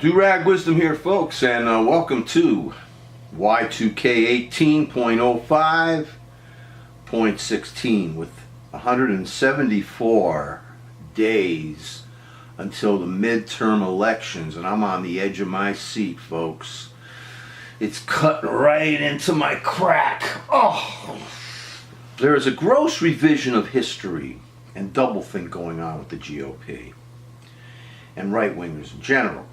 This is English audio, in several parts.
Do-Rag Wisdom here, folks, and welcome to Y2K 18.05.16 with 174 days until the midterm elections, and I'm on the edge of my seat, folks. It's cut right into my crack. Oh! There is a gross revision of history and doublethink going on with the GOP and right-wingers in general.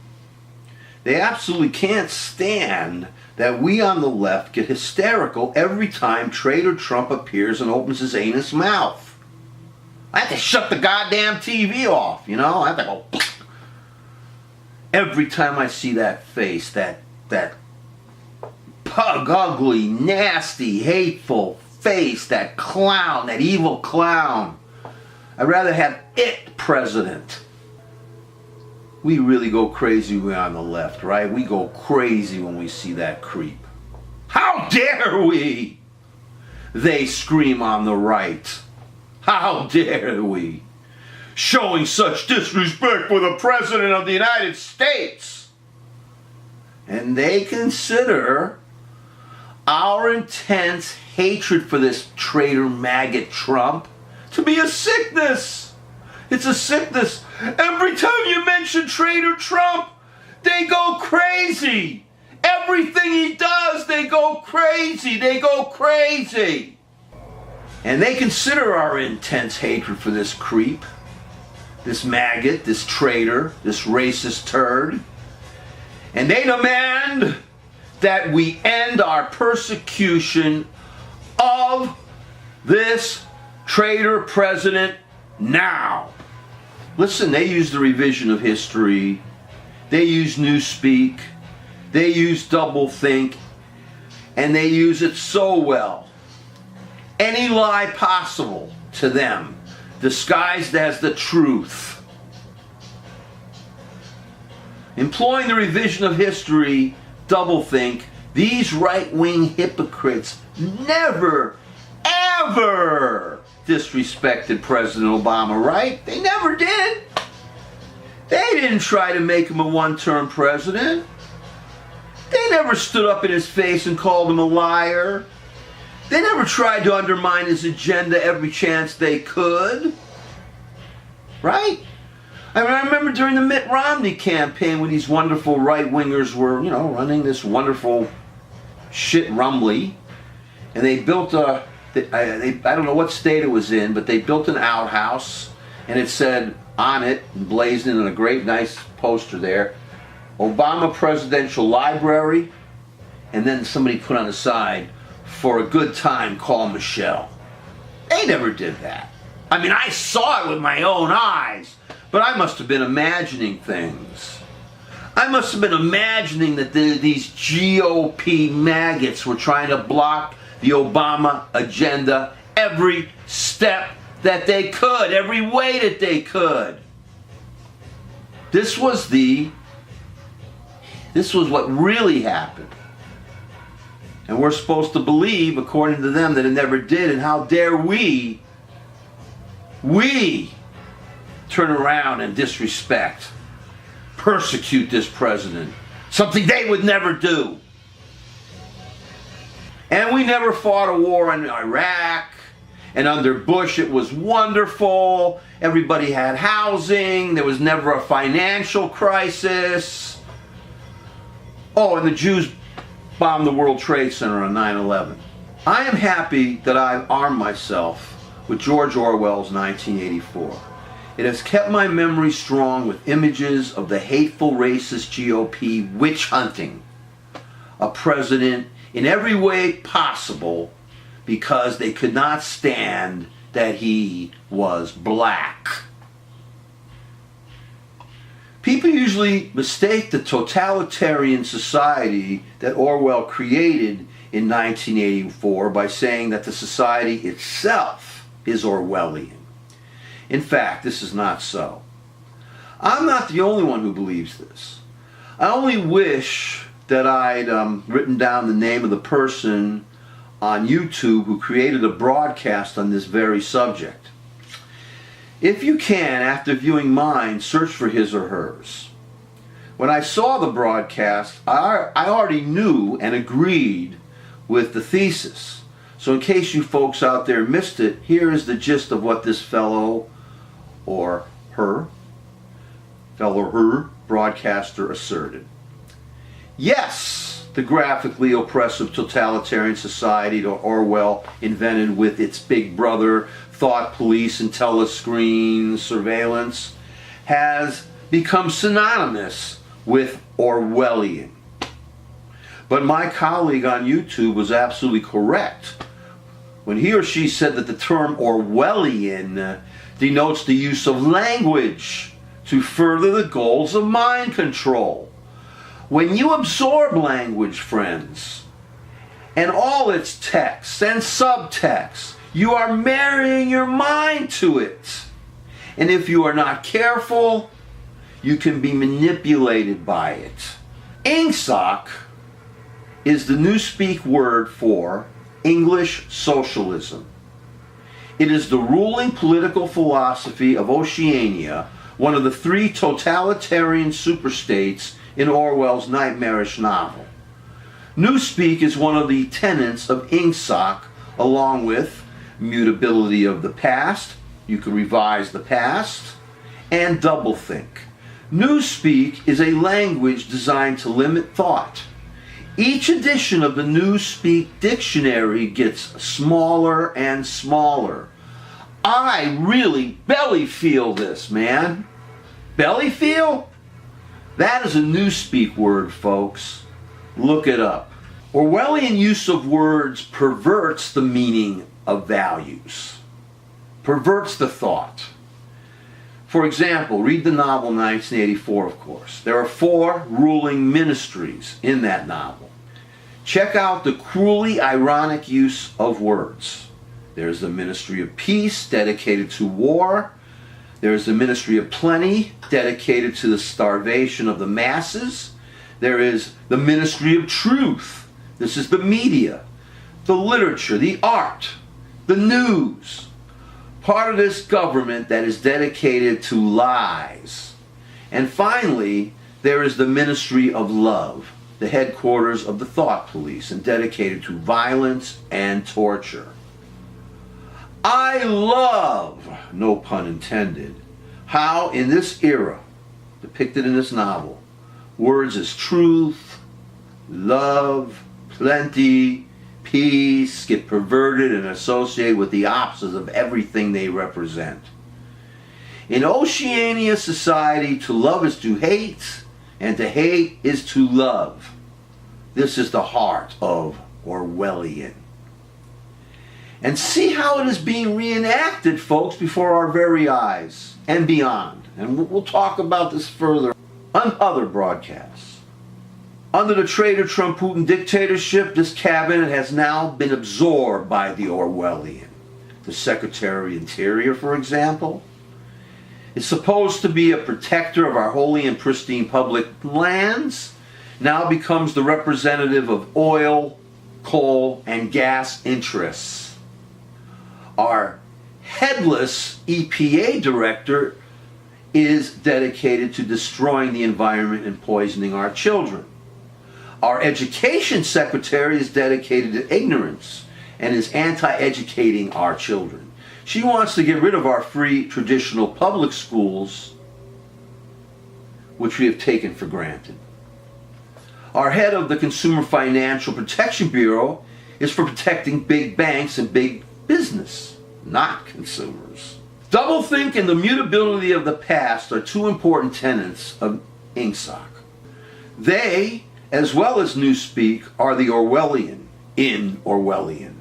They absolutely can't stand that we on the left get hysterical every time Traitor Trump appears and opens his anus mouth. I have to shut the goddamn TV off, you know? I have to go every time I see that face, that pug, ugly, nasty, hateful face, that clown, that evil clown. I'd rather have it president. We really go crazy when we're on the left, right? We go crazy when we see that creep. How dare we? They scream on the right. How dare we? Showing such disrespect for the President of the United States. And they consider our intense hatred for this traitor maggot Trump to be a sickness. It's a sickness. Every time you mention Traitor Trump, they go crazy. Everything he does, they go crazy. They go crazy. And they consider our intense hatred for this creep, this maggot, this traitor, this racist turd. And they demand that we end our persecution of this traitor president now. Listen, they use the revision of history, they use newspeak, they use doublethink, and they use it so well. Any lie possible to them, disguised as the truth. Employing the revision of history, doublethink, these right-wing hypocrites never, ever disrespected President Obama, right? They never did. They didn't try to make him a one-term president. They never stood up in his face and called him a liar. They never tried to undermine his agenda every chance they could. Right? I mean, I remember during the Mitt Romney campaign when these wonderful right-wingers were, you know, running this wonderful shit rumbly, and they built a I don't know what state it was in, but they built an outhouse, and it said on it, emblazoned in a great nice poster there, Obama Presidential Library, and then somebody put on the side, for a good time, call Michelle. They never did that. I mean, I saw it with my own eyes, but I must have been imagining things. I must have been imagining that these GOP maggots were trying to block the Obama agenda every step that they could, every way that they could. This was what really happened. And we're supposed to believe, according to them, that it never did. And how dare we turn around and disrespect, persecute this president, something they would never do. And we never fought a war in Iraq, and under Bush it was wonderful. Everybody had housing. There was never a financial crisis. Oh, and the Jews bombed the World Trade Center on 9/11. I am happy that I've armed myself with George Orwell's 1984. It has kept my memory strong with images of the hateful racist GOP witch hunting a president in every way possible because they could not stand that he was black. People usually mistake the totalitarian society that Orwell created in 1984 by saying that the society itself is Orwellian. In fact, this is not so. I'm not the only one who believes this. I only wish that I'd written down the name of the person on YouTube who created a broadcast on this very subject. If you can, after viewing mine, search for his or hers. When I saw the broadcast, I already knew and agreed with the thesis. So in case you folks out there missed it, here is the gist of what this fellow or her broadcaster asserted. Yes, the graphically oppressive totalitarian society that Orwell invented with its big brother, thought police and telescreen surveillance has become synonymous with Orwellian. But my colleague on YouTube was absolutely correct when he or she said that the term Orwellian denotes the use of language to further the goals of mind control. When you absorb language, friends, and all its texts and subtexts, you are marrying your mind to it. And if you are not careful, you can be manipulated by it. Ingsoc is the newspeak word for English socialism. It is the ruling political philosophy of Oceania, one of the three totalitarian superstates in Orwell's nightmarish novel. Newspeak is one of the tenets of Ingsoc, along with mutability of the past, you can revise the past, and doublethink. Newspeak is a language designed to limit thought. Each edition of the Newspeak dictionary gets smaller and smaller. I really belly feel this, man. Belly feel? That is a Newspeak word, folks. Look it up. Orwellian use of words perverts the meaning of values, perverts the thought. For example, read the novel 1984, of course. There are 4 ruling ministries in that novel. Check out the cruelly ironic use of words. There's the Ministry of Peace, dedicated to war. There's the Ministry of Plenty, dedicated to the starvation of the masses. There is the Ministry of Truth. This is the media, the literature, the art, the news. Part of this government that is dedicated to lies. And finally, there is the Ministry of Love, the headquarters of the thought police, and dedicated to violence and torture. I love, no pun intended, how in this era, depicted in this novel, words as truth, love, plenty, peace get perverted and associated with the opposites of everything they represent. In Oceania society, to love is to hate, and to hate is to love. This is the heart of Orwellian. And see how it is being reenacted, folks, before our very eyes and beyond. And we'll talk about this further on other broadcasts. Under the traitor Trump-Putin dictatorship, this cabinet has now been absorbed by the Orwellian. The Secretary of Interior, for example, is supposed to be a protector of our holy and pristine public lands, now becomes the representative of oil, coal, and gas interests. Our headless EPA director is dedicated to destroying the environment and poisoning our children. Our education secretary is dedicated to ignorance and is anti-educating our children. She wants to get rid of our free traditional public schools, which we have taken for granted. Our head of the Consumer Financial Protection Bureau is for protecting big banks and big business, not consumers. Doublethink and the mutability of the past are 2 important tenets of Ingsoc. They, as well as Newspeak, are the Orwellian in Orwellian.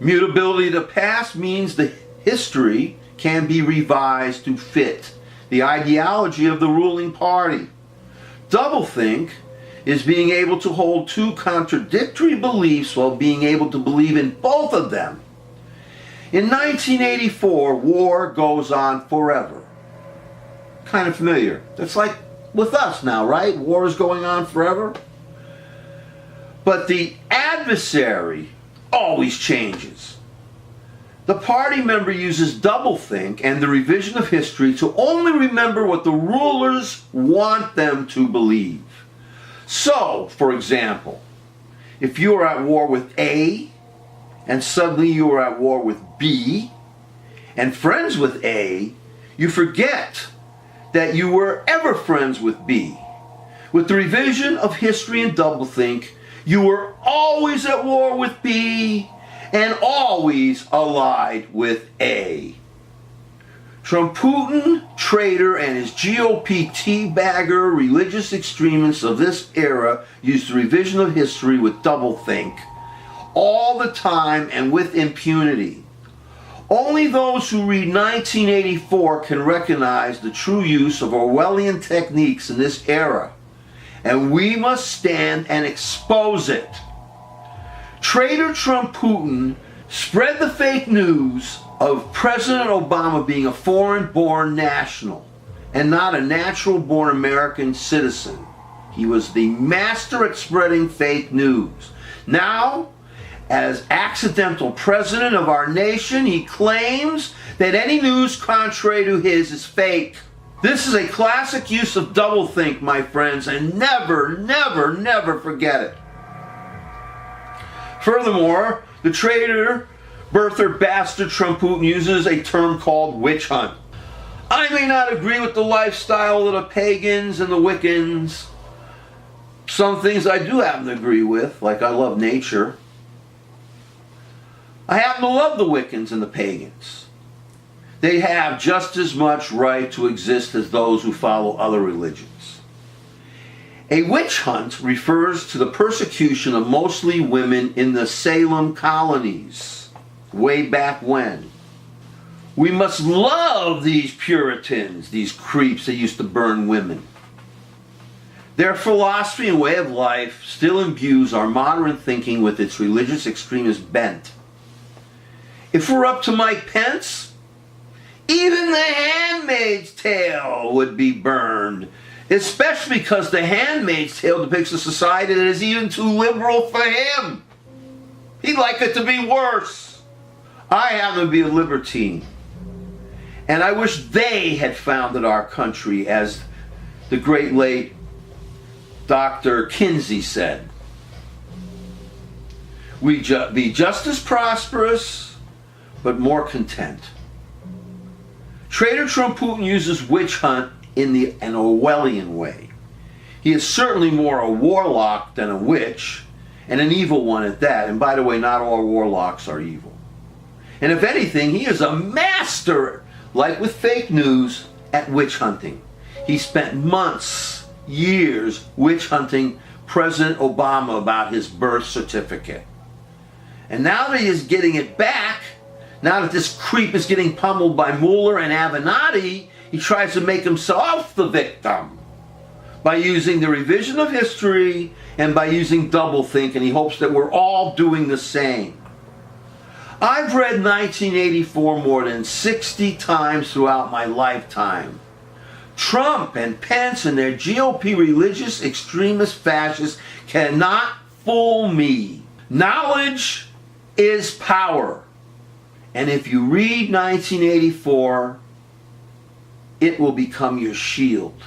Mutability of the past means the history can be revised to fit the ideology of the ruling party. Doublethink is being able to hold 2 contradictory beliefs while being able to believe in both of them. In 1984, war goes on forever. Kind of familiar. That's like with us now, right? War is going on forever. But the adversary always changes. The party member uses doublethink and the revision of history to only remember what the rulers want them to believe. So, for example, if you are at war with A, and suddenly you are at war with B, and friends with A, you forget that you were ever friends with B. With the revision of history and doublethink, you were always at war with B and always allied with A. Trumputin, traitor, and his GOP teabagger religious extremists of this era used the revision of history with doublethink all the time and with impunity. Only those who read 1984 can recognize the true use of Orwellian techniques in this era, and we must stand and expose it. Traitor Trumputin spread the fake news of President Obama being a foreign-born national and not a natural-born American citizen. He was the master at spreading fake news. Now, as accidental president of our nation, he claims that any news contrary to his is fake. This is a classic use of doublethink, my friends, and never, never, never forget it. Furthermore, the traitor, birther, bastard Trumputin uses a term called witch hunt. I may not agree with the lifestyle of the pagans and the Wiccans. Some things I do happen to agree with, like I love nature. I happen to love the Wiccans and the pagans. They have just as much right to exist as those who follow other religions. A witch hunt refers to the persecution of mostly women in the Salem colonies, way back when. We must love these Puritans, these creeps that used to burn women. Their philosophy and way of life still imbues our modern thinking with its religious extremist bent. If we're up to Mike Pence, even The Handmaid's Tale would be burned, especially because The Handmaid's Tale depicts a society that is even too liberal for him. He'd like it to be worse. I happen to be a libertine, and I wish they had founded our country, as the great late Dr. Kinsey said. We'd be just as prosperous, but more content. Traitor Trumputin uses witch hunt in an Orwellian way. He is certainly more a warlock than a witch, and an evil one at that. And by the way, not all warlocks are evil. And if anything, he is a master, like with fake news, at witch hunting. He spent months, years, witch hunting President Obama about his birth certificate. And now that he is getting it back, now that this creep is getting pummeled by Mueller and Avenatti, he tries to make himself the victim by using the revision of history and by using doublethink, and he hopes that we're all doing the same. I've read 1984 more than 60 times throughout my lifetime. Trump and Pence and their GOP religious extremist fascists cannot fool me. Knowledge is power. And if you read 1984, it will become your shield.